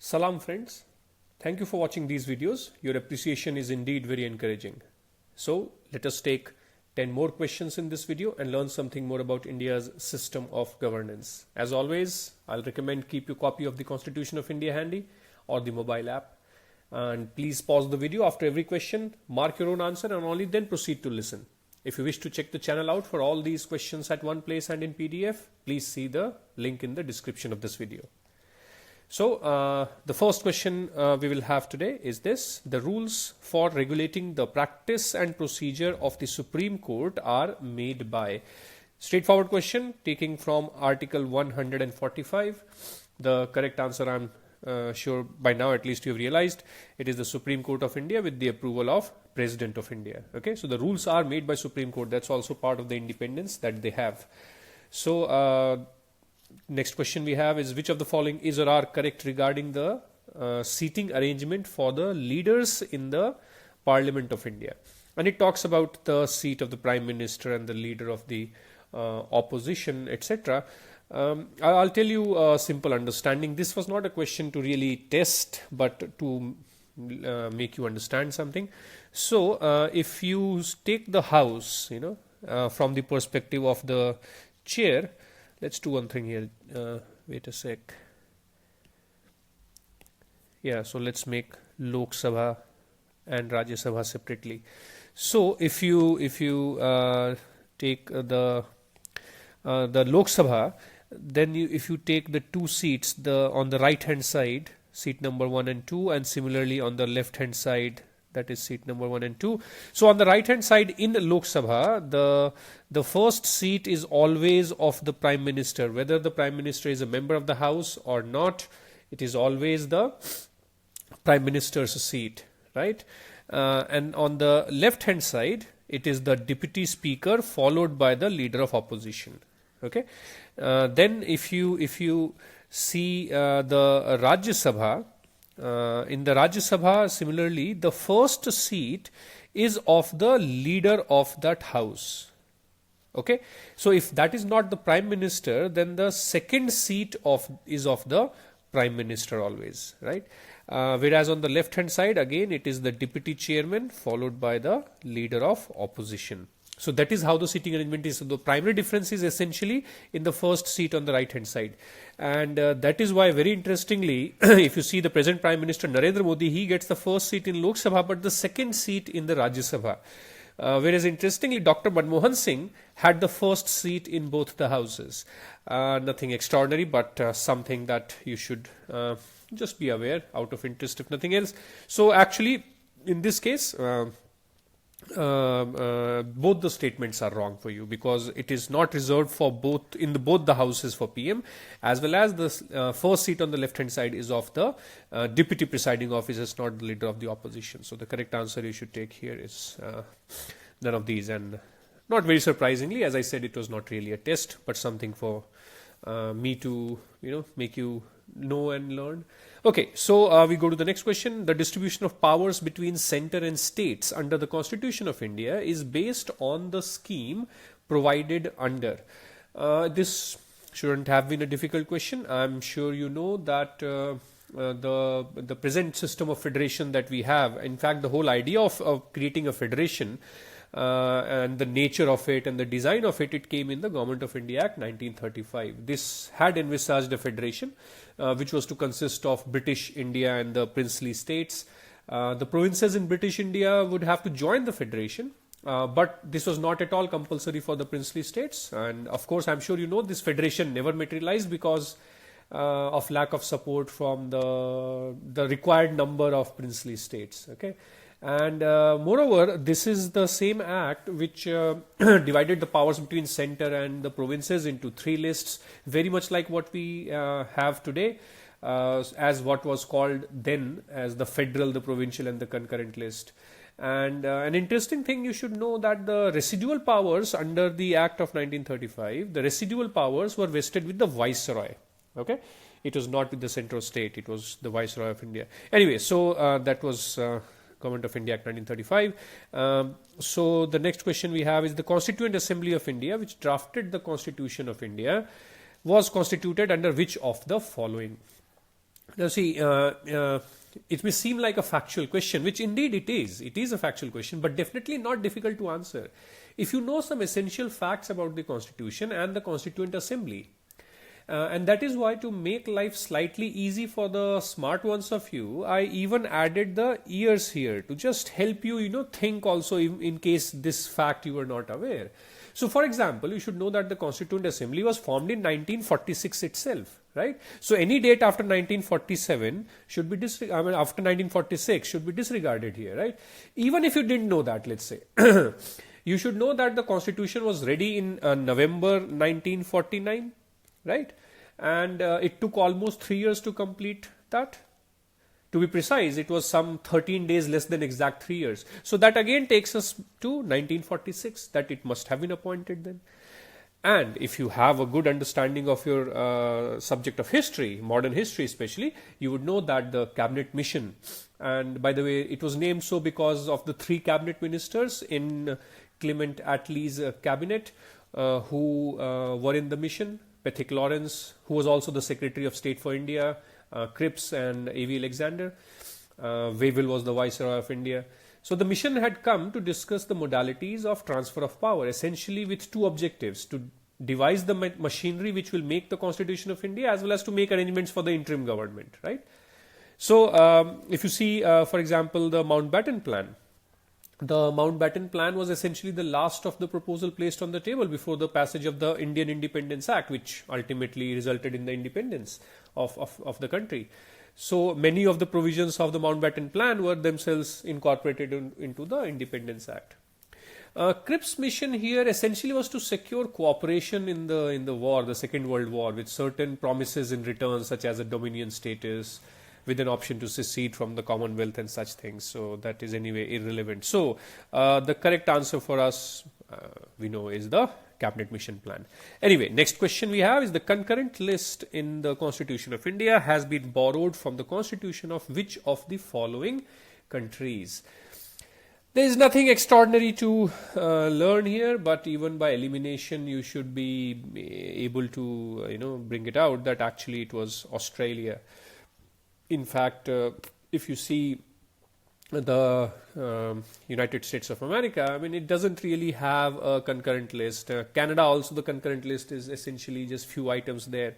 Salam friends, thank you for watching these videos. Your appreciation is indeed very encouraging. So let us take 10 more questions in this video and learn something more about India's system of governance. As always, I'll recommend keep your copy of the Constitution of India handy or the mobile app. And please pause the video after every question, mark your own answer and only then proceed to listen. If you wish to check the channel out for all these questions at one place and in PDF, please see the link in the description of this video. So the first question we will have today is this: the rules for regulating the practice and procedure of the Supreme Court are made by. Straightforward question taking from Article 145. The correct answer, I'm sure by now at least you have realized, it is the Supreme Court of India with the approval of President of India. Okay, so the rules are made by Supreme Court. That's also part of the independence that they have. So next question we have is: which of the following is or are correct regarding the seating arrangement for the leaders in the Parliament of India? And it talks about the seat of the Prime Minister and the leader of the opposition, etc. I'll tell you a simple understanding. This was not a question to really test, but to make you understand something. So if you take the House, from the perspective of the chair. Let's do one thing here. Wait a sec. Yeah, so let's make Lok Sabha and Rajya Sabha separately. So if you take the Lok Sabha, then if you take the two seats, on the right hand side, seat number 1 and 2, and similarly on the left hand side, that is seat number 1 and 2. So on the right hand side in Lok Sabha, the first seat is always of the Prime Minister. Whether the Prime Minister is a member of the House or not, it is always the Prime Minister's seat, right? And on the left hand side, it is the Deputy Speaker followed by the Leader of Opposition. Okay. Then if you see the Rajya Sabha, in the Rajya Sabha, similarly, the first seat is of the leader of that house. Okay, so if that is not the Prime Minister, then the second seat is of the Prime Minister always, right? Whereas on the left hand side, again, it is the Deputy Chairman followed by the Leader of Opposition. So that is how the seating arrangement is. So the primary difference is essentially in the first seat on the right hand side. And that is why, very interestingly, if you see the present Prime Minister Narendra Modi, he gets the first seat in Lok Sabha but the second seat in the Rajya Sabha. Whereas interestingly, Dr. Manmohan Singh had the first seat in both the houses. Nothing extraordinary, but something that you should just be aware out of interest if nothing else. So actually, in this case, both the statements are wrong for you, because it is not reserved for both the houses for PM, as well as the first seat on the left hand side is of the deputy presiding officer, not the leader of the opposition. So the correct answer you should take here is none of these. And not very surprisingly, as I said, it was not really a test but something for me to make you know and learn. Okay, so we go to the next question. The distribution of powers between center and states under the Constitution of India is based on the scheme provided under. This shouldn't have been a difficult question. I'm sure you know that the present system of federation that we have, in fact, the whole idea of creating a federation and the nature of it and the design of it came in the Government of India Act 1935. This had envisaged a federation which was to consist of British India and the princely states. The provinces in British India would have to join the federation, but this was not at all compulsory for the princely states. And of course, I'm sure you know, this federation never materialized because of lack of support from the required number of princely states. Okay. And moreover, this is the same act which divided the powers between center and the provinces into 3 lists, very much like what we have today, as what was called then as the federal, the provincial and the concurrent list. And an interesting thing you should know, that the residual powers under the Act of 1935, the residual powers were vested with the Viceroy. Okay, it was not with the central state, it was the Viceroy of India. Anyway, so that was Government of India Act 1935. So the next question we have is: the Constituent Assembly of India, which drafted the Constitution of India, was constituted under which of the following? Now, see, it may seem like a factual question, which indeed it is. It is a factual question, but definitely not difficult to answer. If you know some essential facts about the Constitution and the Constituent Assembly, and that is why, to make life slightly easy for the smart ones of you, I even added the years here to just help you, think also in case this fact you were not aware. So, for example, you should know that the Constituent Assembly was formed in 1946 itself, right? So, any date after 1947 should be after 1946 should be disregarded here, right? Even if you didn't know that, let's say, you should know that the Constitution was ready in November 1949, right? And it took almost 3 years to complete that. To be precise, it was some 13 days less than exact 3 years. So that again takes us to 1946, that it must have been appointed then. And if you have a good understanding of your subject of history, modern history especially, you would know that the cabinet mission, and by the way, it was named so because of the 3 cabinet ministers in Clement Attlee's cabinet who were in the mission. Pethick Lawrence, who was also the Secretary of State for India, Cripps and A.V. Alexander. Wavell was the Viceroy of India. So the mission had come to discuss the modalities of transfer of power, essentially with 2 objectives: to devise the machinery which will make the Constitution of India, as well as to make arrangements for the interim government, right? So if you see, for example, the Mountbatten Plan. The Mountbatten Plan was essentially the last of the proposal placed on the table before the passage of the Indian Independence Act, which ultimately resulted in the independence of the country. So many of the provisions of the Mountbatten Plan were themselves incorporated into the Independence Act. Cripps' mission here essentially was to secure cooperation in the war, the Second World War, with certain promises in return, such as a Dominion status, with an option to secede from the Commonwealth and such things. So that is anyway irrelevant. So the correct answer for us, we know, is the Cabinet Mission Plan. Anyway, next question we have is: the concurrent list in the Constitution of India has been borrowed from the Constitution of which of the following countries? There is nothing extraordinary to learn here, but even by elimination you should be able to bring it out that actually it was Australia. In fact, if you see the United States of America, I mean, it doesn't really have a concurrent list. Canada also, the concurrent list is essentially just few items there,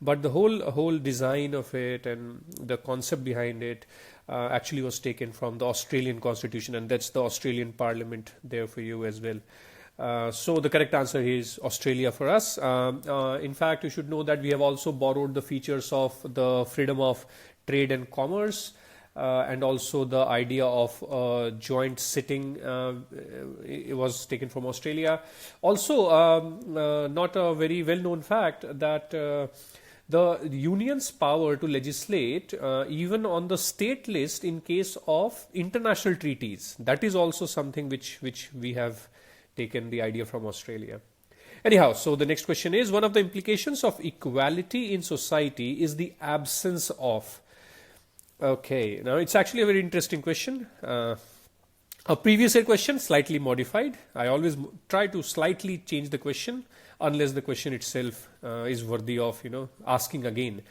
but the whole design of it and the concept behind it actually was taken from the Australian Constitution, and that's the Australian Parliament there for you as well. So the correct answer is Australia for us. In fact, you should know that we have also borrowed the features of the freedom of trade and commerce, and also the idea of joint sitting. It was taken from Australia. Also, not a very well-known fact that the union's power to legislate even on the state list in case of international treaties, that is also something which we have taken the idea from Australia. Anyhow, so the next question is: one of the implications of equality in society is the absence of. Okay, now it's actually a very interesting question. A previous year question, slightly modified. I always try to slightly change the question unless the question itself is worthy of asking again.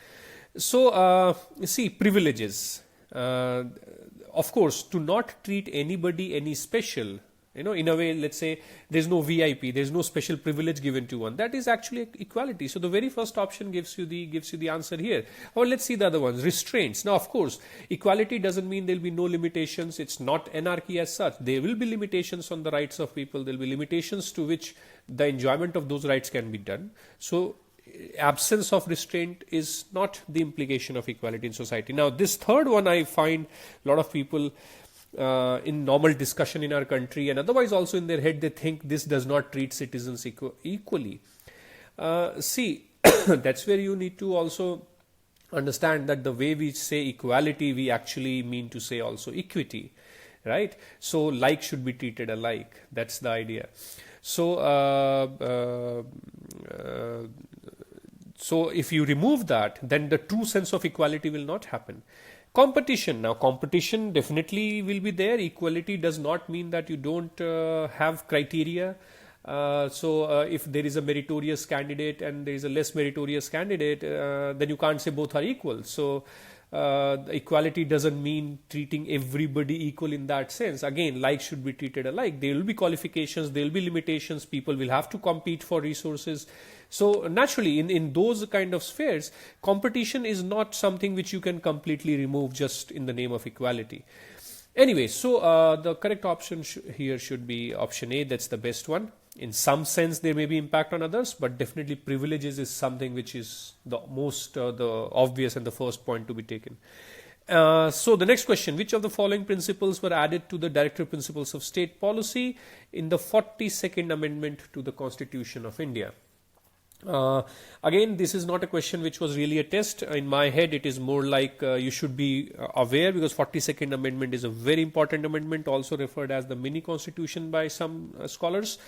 So see, privileges. Of course, to not treat anybody any special. In a way, let's say there's no VIP, there's no special privilege given to one. That is actually equality. So the very first option gives you the answer here. Or let's see the other ones. Restraints. Now, of course, equality doesn't mean there'll be no limitations. It's not anarchy as such. There will be limitations on the rights of people. There'll be limitations to which the enjoyment of those rights can be done. So absence of restraint is not the implication of equality in society. Now, this third one, I find a lot of people in normal discussion in our country and otherwise also in their head, they think this does not treat citizens equally. See, that's where you need to also understand that the way we say equality, we actually mean to say also equity, right? So like should be treated alike. That's the idea. So so if you remove that, then the true sense of equality will not happen. Competition. Now, competition definitely will be there. Equality does not mean that you don't have criteria. So if there is a meritorious candidate and there is a less meritorious candidate, then you can't say both are equal. So the equality doesn't mean treating everybody equal in that sense. Again, like should be treated alike. There will be qualifications, there will be limitations, people will have to compete for resources. So naturally, in those kind of spheres, competition is not something which you can completely remove just in the name of equality. Anyway, so the correct option here should be option A. That's the best one. In some sense, there may be impact on others, but definitely privileges is something which is the most the obvious and the first point to be taken. So the next question, which of the following principles were added to the directive principles of state policy in the 42nd Amendment to the Constitution of India? Again, this is not a question which was really a test. In my head, it is more like you should be aware, because 42nd Amendment is a very important amendment, also referred as the mini constitution by some scholars.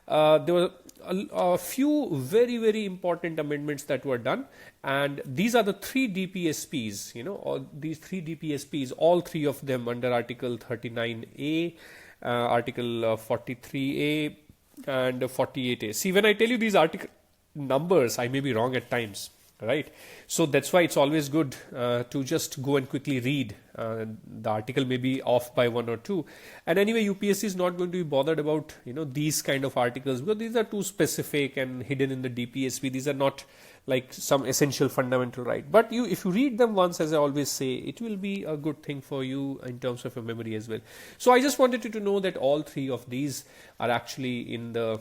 There were a few very important amendments that were done, and these are the three DPSPs, these three DPSPs, all three of them under Article 39A, Article 43A and 48A. See, when I tell you these article numbers, I may be wrong at times, right? So that's why it's always good to just go and quickly read. The article may be off by one or two, and anyway UPSC is not going to be bothered about these kind of articles, because these are too specific and hidden in the DPSP. These are not like some essential fundamental right, but if you read them once, as I always say, it will be a good thing for you in terms of your memory as well. So I just wanted you to know that all three of these are actually in the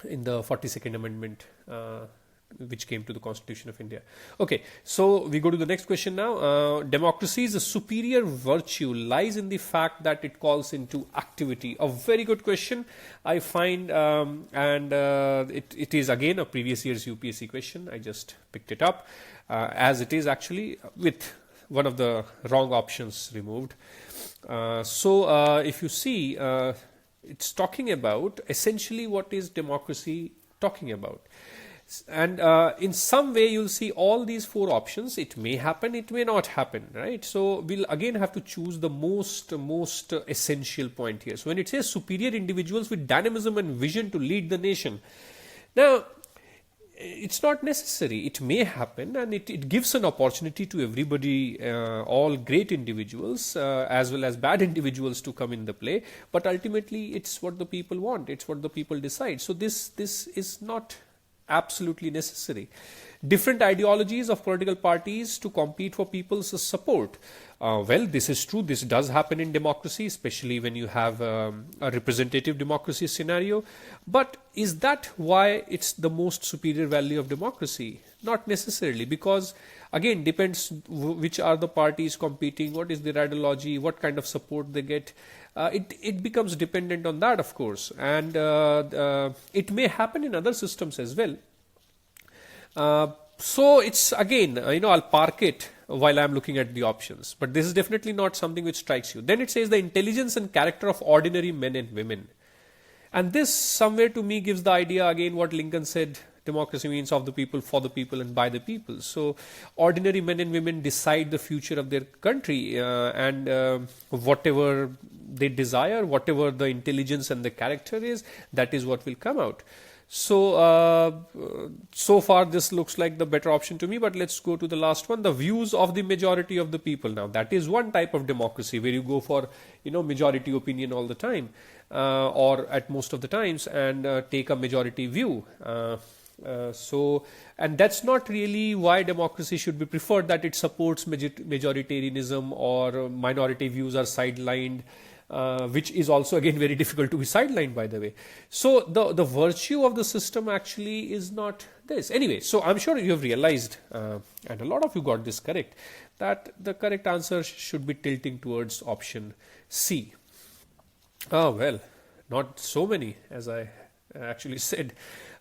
42nd Amendment which came to the Constitution of India. Okay, so we go to the next question now. Democracy's superior virtue lies in the fact that it calls into activity. A very good question, I find, and it is again a previous year's UPSC question. I just picked it up as it is actually with one of the wrong options removed. So if you see, it's talking about essentially what is democracy talking about. And in some way you'll see all these four options. It may happen, it may not happen, right? So we'll again have to choose the most essential point here. So when it says superior individuals with dynamism and vision to lead the nation, now it's not necessary. It may happen, and it gives an opportunity to everybody, all great individuals as well as bad individuals, to come in the play. But ultimately it's what the people want, it's what the people decide. So this is not absolutely necessary. Different ideologies of political parties to compete for people's support. Well, this is true. This does happen in democracy, especially when you have a representative democracy scenario. But is that why it's the most superior value of democracy? Not necessarily, because again, depends which are the parties competing, what is their ideology, what kind of support they get. It becomes dependent on that, of course, and it may happen in other systems as well. So it's again, I'll park it while I'm looking at the options, but this is definitely not something which strikes you. Then it says the intelligence and character of ordinary men and women, and this somewhere to me gives the idea again what Lincoln said. Democracy means of the people, for the people, and by the people. So ordinary men and women decide the future of their country, and whatever they desire, whatever the intelligence and the character is, that is what will come out. So so far this looks like the better option to me, but let's go to the last one, the views of the majority of the people. Now that is one type of democracy where you go for majority opinion all the time, or at most of the times, and take a majority view. And that's not really why democracy should be preferred, that it supports majoritarianism or minority views are sidelined, which is also again very difficult to be sidelined, by the way. So the virtue of the system actually is not this. Anyway, so I'm sure you have realized, and a lot of you got this correct, that the correct answer should be tilting towards option C. Oh, well, not so many as I actually said.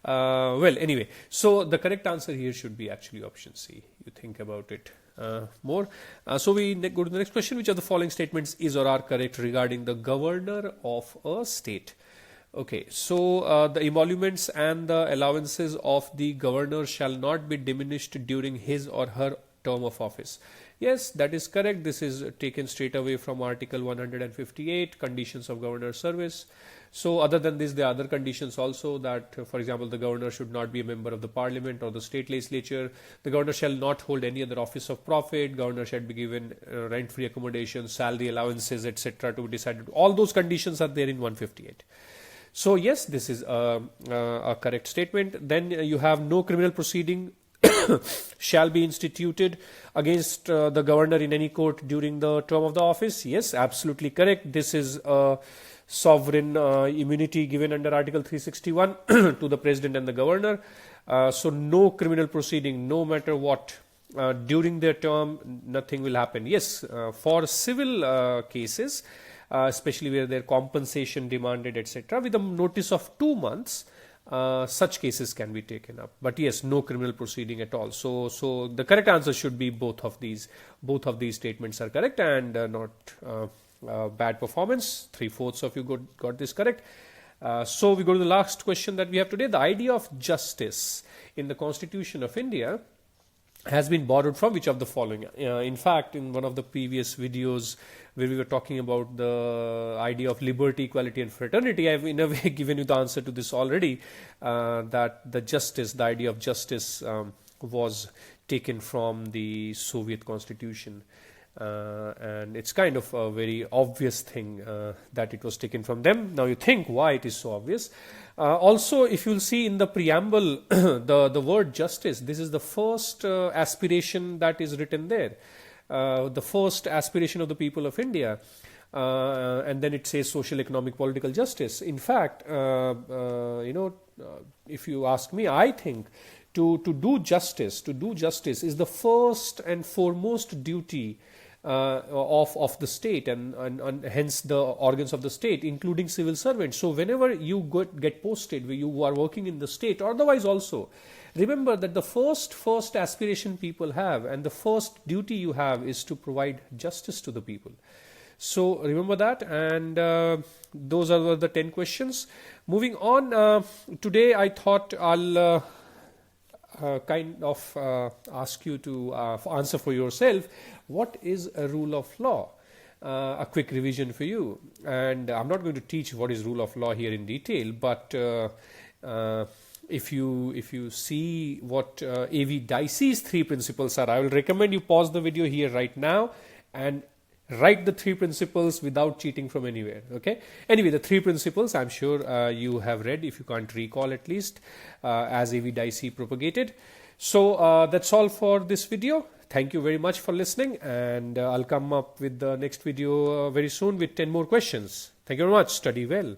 Well, anyway, so the correct answer here should be actually option C. You think about it more. So we go to the next question. Which of the following statements is or are correct regarding the governor of a state? Okay, so the emoluments and the allowances of the governor shall not be diminished during his or her term of office. Yes, that is correct. This is taken straight away from Article 158, conditions of governor's service. So other than this, there are other conditions also that, for example, the governor should not be a member of the parliament or the state legislature. The governor shall not hold any other office of profit. Governor shall be given rent-free accommodation, salary allowances, etc. to be decided. All those conditions are there in 158. So yes, this is a correct statement. Then you have no criminal proceeding shall be instituted against the governor in any court during the term of the office. Yes, absolutely correct. This is a sovereign immunity given under Article 361 to the president and the governor. So no criminal proceeding, no matter what, during their term, nothing will happen. Yes, for civil cases, especially where their compensation demanded, etc., with a notice of 2 months, such cases can be taken up. But yes, no criminal proceeding at all. So the correct answer should be both of these. Both of these statements are correct and not bad performance. 3/4 of you got this correct. So we go to the last question that we have today. The idea of justice in the Constitution of India has been borrowed from which of the following? In fact, in one of the previous videos where we were talking about the idea of liberty, equality and fraternity, I have in a way given you the answer to this already, that the idea of justice was taken from the Soviet constitution. And it's kind of a very obvious thing that it was taken from them. Now you think why it is so obvious. Also, if you'll see in the preamble, the word justice, this is the first aspiration that is written there. The first aspiration of the people of India. And then it says social, economic, political justice. In fact, if you ask me, I think to do justice is the first and foremost duty of the state and hence the organs of the state, including civil servants. So whenever you get posted, where you are working in the state or otherwise also, remember that the first aspiration people have and the first duty you have is to provide justice to the people. So remember that, and those are the 10 questions. Moving on, today I thought I'll ask you to answer for yourself, what is a rule of law? A quick revision for you. And I'm not going to teach what is rule of law here in detail, but if you see what A.V. Dicey's 3 principles are, I will recommend you pause the video here right now and write the 3 principles without cheating from anywhere. Okay. Anyway, the 3 principles I'm sure you have read, if you can't recall at least, as A.V. Dicey propagated. So that's all for this video. Thank you very much for listening, and I'll come up with the next video very soon with 10 more questions. Thank you very much. Study well.